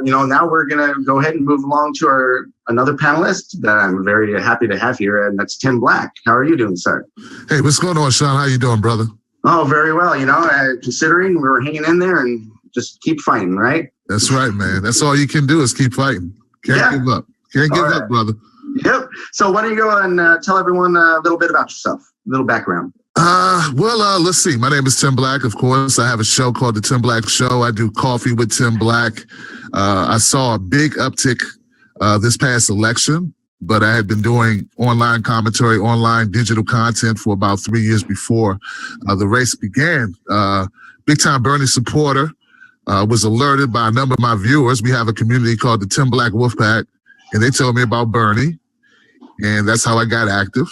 now we're going to go ahead and move along to another panelist that I'm very happy to have here, and that's Tim Black. How are you doing, sir? Hey, what's going on, Shawn? How you doing, brother? Oh, very well. Considering we're hanging in there and just keep fighting, right? That's right, man. That's all you can do is keep fighting. Can't give up. Can't give up, brother. Yep. So why don't you go and tell everyone a little bit about yourself, a little background. Let's see. My name is Tim Black, of course. I have a show called The Tim Black Show. I do Coffee with Tim Black. I saw a big uptick this past election, but I had been doing online commentary, online digital content for about 3 years before the race began. Big-time Bernie supporter, was alerted by a number of my viewers. We have a community called the Tim Black Wolfpack, and they told me about Bernie, and that's how I got active,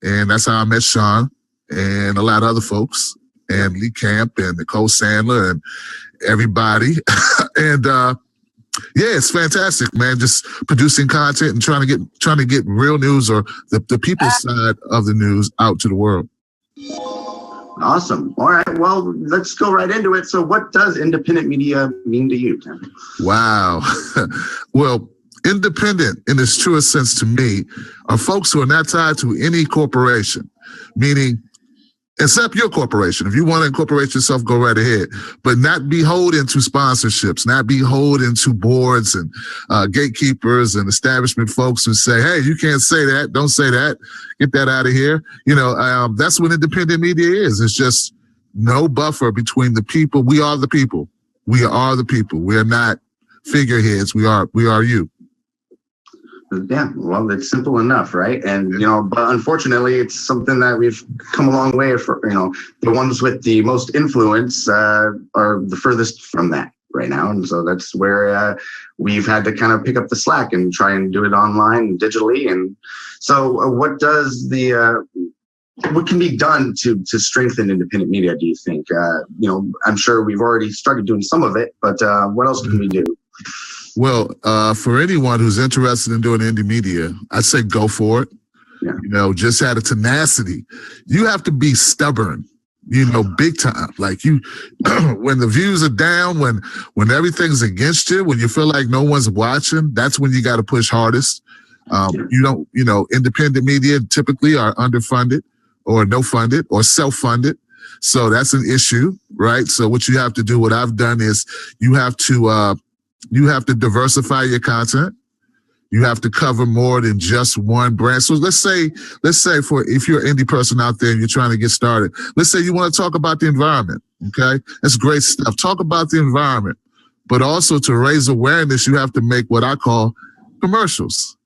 and that's how I met Shawn and a lot of other folks, and Lee Camp and Nicole Sandler and everybody. And it's fantastic, man. Just producing content and trying to get real news or the people's side of the news out to the world. Awesome. All right. Well, let's go right into it. So what does independent media mean to you, Tim? Wow. Well, independent in its truest sense to me are folks who are not tied to any corporation, meaning except your corporation. If you want to incorporate yourself, go right ahead, but not beholden to sponsorships, not beholden to boards and gatekeepers and establishment folks who say, hey, you can't say that. Don't say that. Get that out of here. That's what independent media is. It's just no buffer between the people. We are the people. We are the people. We are not figureheads. We are you. Yeah, well, it's simple enough, right? And, but unfortunately, it's something that we've come a long way for, the ones with the most influence are the furthest from that right now. And so that's where we've had to kind of pick up the slack and try and do it online and digitally. And so what can be done to strengthen independent media, do you think? I'm sure we've already started doing some of it, but what else can we do? Well, for anyone who's interested in doing indie media, I'd say go for it. Yeah. Just out of tenacity. You have to be stubborn, big time. Like when the views are down, when everything's against you, when you feel like no one's watching, that's when you got to push hardest. Independent media typically are underfunded or no funded or self-funded. So that's an issue, right? So what you have to do, what I've done is you have to diversify your content. You have to cover more than just one brand. So let's say if you're an indie person out there and you're trying to get started, let's say you want to talk about the environment. Okay. That's great stuff. Talk about the environment, but also to raise awareness, you have to make what I call commercials.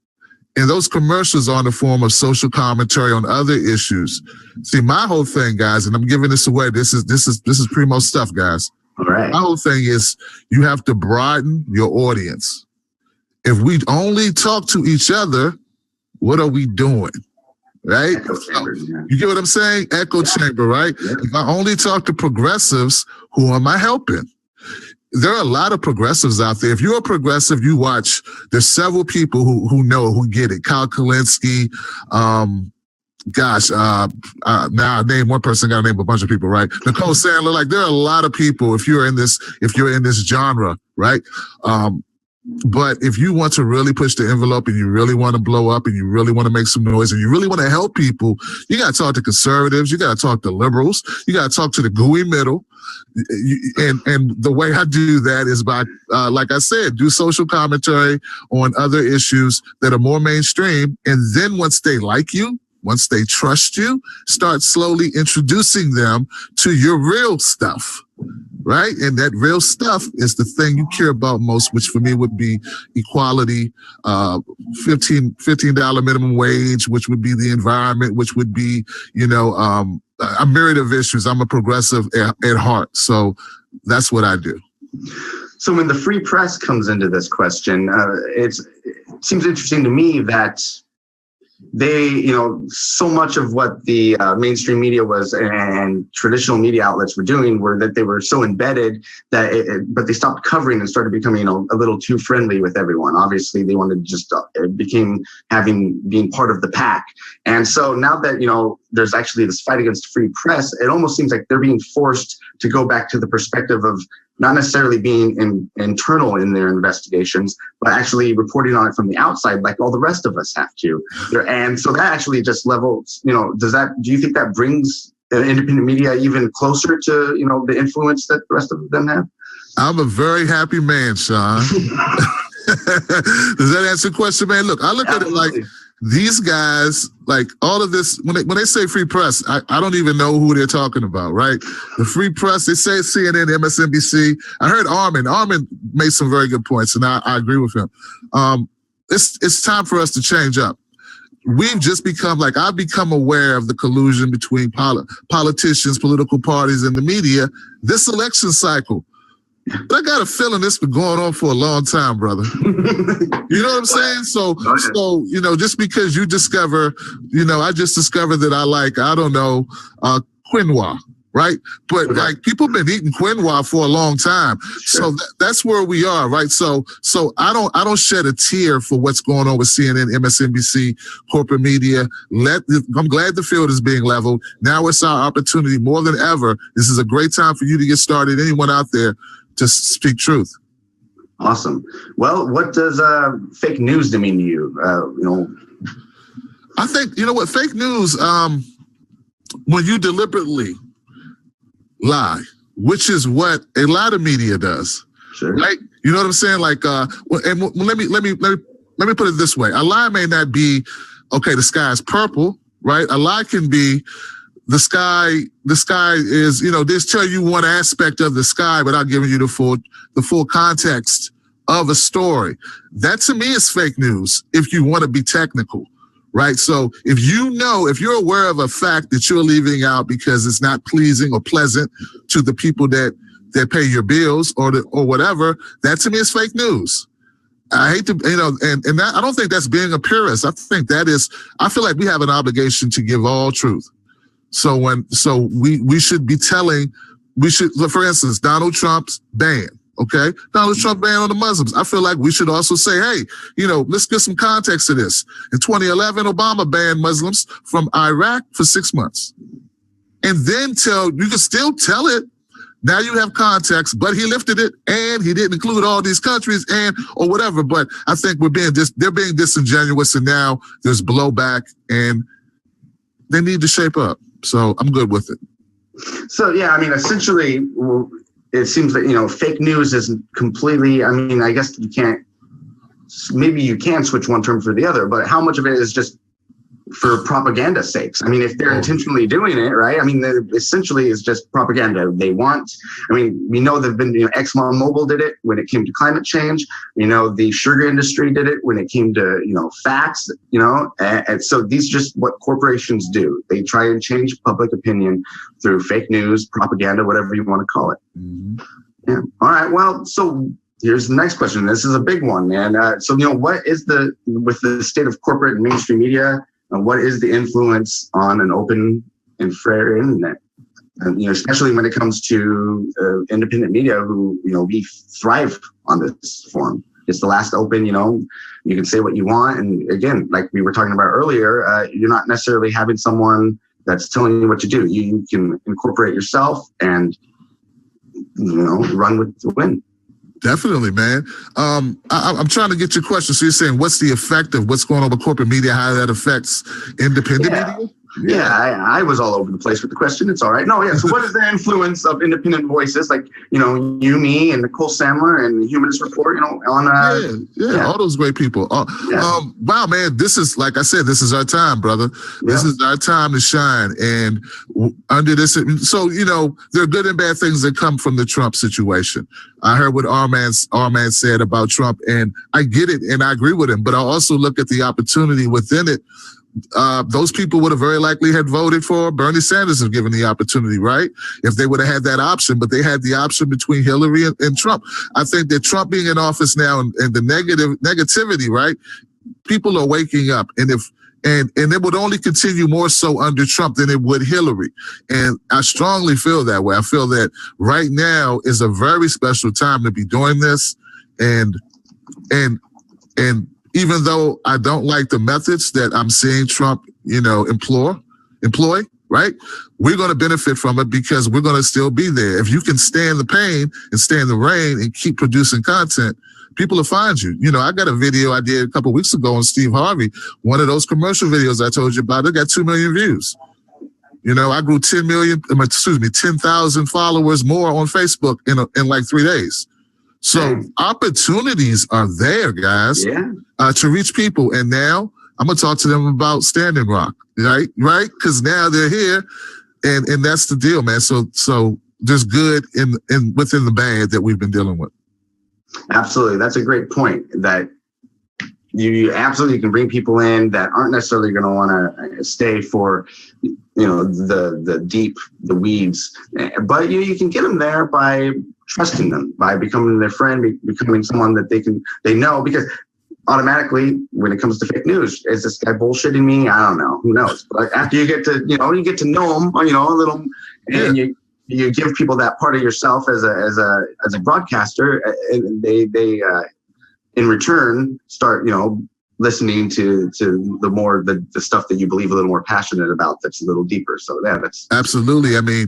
And those commercials are in the form of social commentary on other issues. See, my whole thing, guys, and I'm giving this away. This is primo stuff, guys. All right. My whole thing is you have to broaden your audience. If we only talk to each other, what are we doing? Right? You get what I'm saying? Echo chamber, right? Yeah. If I only talk to progressives, who am I helping? There are a lot of progressives out there. If you're a progressive, you watch, there's several people who get it. Kyle Kalinske, now I name one person, gotta name a bunch of people, right? Nicole Sandler, like there are a lot of people if you're in this genre, right? But if you want to really push the envelope and you really want to blow up and you really want to make some noise and you really want to help people, you got to talk to conservatives, you got to talk to liberals, you got to talk to the gooey middle. And the way I do that is by, like I said, do social commentary on other issues that are more mainstream. And then once they like you, once they trust you, start slowly introducing them to your real stuff, right? And that real stuff is the thing you care about most, which for me would be equality, $15 minimum wage, which would be the environment, which would be, a myriad of issues. I'm a progressive at heart. So that's what I do. So when the free press comes into this question, it seems interesting to me that they, so much of what the mainstream media was and traditional media outlets were doing were that they were so embedded that but they stopped covering and started becoming, a little too friendly with everyone. Obviously, they wanted to just being part of the pack. And so now that, there's actually this fight against free press, it almost seems like they're being forced to go back to the perspective of not necessarily being internal in their investigations, but actually reporting on it from the outside, like all the rest of us have to. And so that actually just levels, do you think that brings independent media even closer to, the influence that the rest of them have? I'm a very happy man, Shawn. Does that answer the question, man? Look, I look Absolutely. At it like these guys, like all of this, when they say free press, I don't even know who they're talking about, right? The free press, they say CNN, MSNBC. I heard Armin. Armin made some very good points, and I agree with him. It's time for us to change up. We've just I've become aware of the collusion between politicians, political parties, and the media this election cycle. But I got a feeling this been going on for a long time, brother. You know what I'm saying? So, just because you discover, I just discovered that I like, I don't know, quinoa, right? But like people been eating quinoa for a long time. Sure. So that's where we are, right? So I don't shed a tear for what's going on with CNN, MSNBC, corporate media. I'm glad the field is being leveled. Now it's our opportunity more than ever. This is a great time for you to get started. Anyone out there, just speak truth. Awesome. Well, what does fake news mean to you? I think, fake news, when you deliberately lie, which is what a lot of media does. Sure. Right? You know what I'm saying? Like, and let me put it this way. A lie may not be, okay, the sky is purple, right? A lie can be, the sky is, just tell you one aspect of the sky without giving you the full context of a story. That to me is fake news if you want to be technical, right? So if you're aware of a fact that you're leaving out because it's not pleasing or pleasant to the people that pay your bills or whatever, that to me is fake news. I hate to, and that, I don't think that's being a purist. I feel like we have an obligation to give all truth. So we should be for instance, Donald Trump's ban, okay? Donald Trump ban on the Muslims. I feel like we should also say, hey, let's get some context to this. In 2011, Obama banned Muslims from Iraq for 6 months. And then you can still tell it. Now you have context, but he lifted it and he didn't include all these countries or whatever. But I think they're being disingenuous, and now there's blowback and they need to shape up. So I'm good with it. So, yeah, essentially, it seems that, fake news is completely, I guess maybe you can switch one term for the other, but how much of it is just for propaganda sakes? If they're intentionally doing it, right? Essentially it's just propaganda. They want, we know there've been, ExxonMobil did it when it came to climate change. The sugar industry did it when it came to, fats, and so these are just what corporations do. They try and change public opinion through fake news, propaganda, whatever you want to call it. Mm-hmm. Yeah. All right. Well, so here's the next question. This is a big one, man. What is with the state of corporate and mainstream media, what is the influence on an open and fair internet? And, especially when it comes to independent media who, we thrive on this forum. It's the last open, you can say what you want. And again, like we were talking about earlier, you're not necessarily having someone that's telling you what to do. You can incorporate yourself and, run with the wind. Definitely, man. I'm trying to get your question. So you're saying, what's the effect of what's going on with corporate media, how that affects independent media? Yeah, I was all over the place with the question. It's all right. No, yeah. So what is the influence of independent voices like, you, me, and Nicole Sandler and the Humanist Report, on... all those great people. Wow, man, this is, like I said, this is our time, brother. This is our time to shine. And under this, so, there are good and bad things that come from the Trump situation. I heard what Arman said about Trump, and I get it, and I agree with him. But I also look at the opportunity within it. Those people would have very likely had voted for Bernie Sanders if given the opportunity, right? If they would have had that option, but they had the option between Hillary and Trump. I think that Trump being in office now and the negativity, right? People are waking up, and it would only continue more so under Trump than it would Hillary. And I strongly feel that way. I feel that right now is a very special time to be doing this, and even though I don't like the methods that I'm seeing Trump, employ, right? We're going to benefit from it because we're going to still be there. If you can stand the pain and stand the rain and keep producing content, people will find you. You know, I got a video I did a couple of weeks ago on Steve Harvey. One of those commercial videos I told you about, it got 2 million views. You know, I grew 10,000 followers more on Facebook in like 3 days. So opportunities are there, guys, to reach people. And now I'm going to talk to them about Standing Rock, right? Because now they're here, and that's the deal, man. So there's good in within the bad that we've been dealing with. Absolutely. That's a great point, that you absolutely can bring people in that aren't necessarily going to want to stay for, you know, the weeds, but you can get them there by trusting them, by becoming their friend, becoming someone that they know, because automatically when it comes to fake news, is this guy bullshitting me? I don't know. Who knows? But after you get to know them, you know, a little, and you give people that part of yourself as a broadcaster, and they in return start, you know, listening to the stuff that you believe a little more passionate about, that's a little deeper. So that's absolutely. I mean,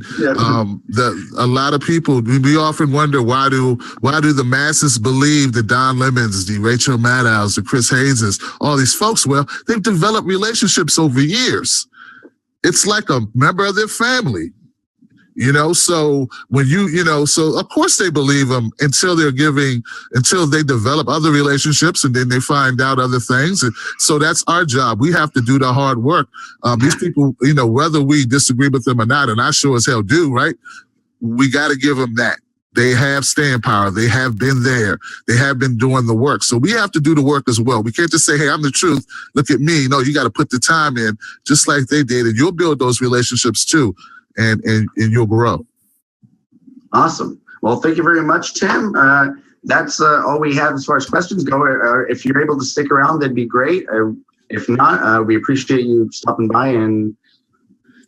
a lot of people, we often wonder, why do the masses believe the Don Lemons, the Rachel Maddows, the Chris Hayeses, all these folks? Well, they've developed relationships over years. It's like a member of their family. You know, so when so of course they believe them until they develop other relationships, and then they find out other things. And so that's our job. We have to do the hard work. These people, you know, whether we disagree with them or not, and I sure as hell do, right? We got to give them that. They have staying power. They have been there. They have been doing the work. So we have to do the work as well. We can't just say, hey, I'm the truth. Look at me. No, you got to put the time in, just like they did, and you'll build those relationships too. And you'll grow. Awesome. Well, thank you very much, Tim. That's all we have as far as questions go. If you're able to stick around, that'd be great. If not, we appreciate you stopping by. And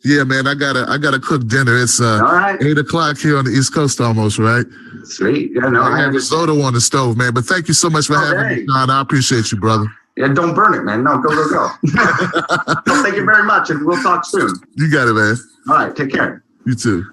yeah, man, I gotta cook dinner. It's 8 o'clock here on the East Coast almost, right? Sweet. Yeah, no, I have risotto on the stove, man. But thank you so much for having me, Shawn. I appreciate you, brother. Yeah, don't burn it, man. No, go. Well, thank you very much, and we'll talk soon. You got it, man. All right, take care. You too.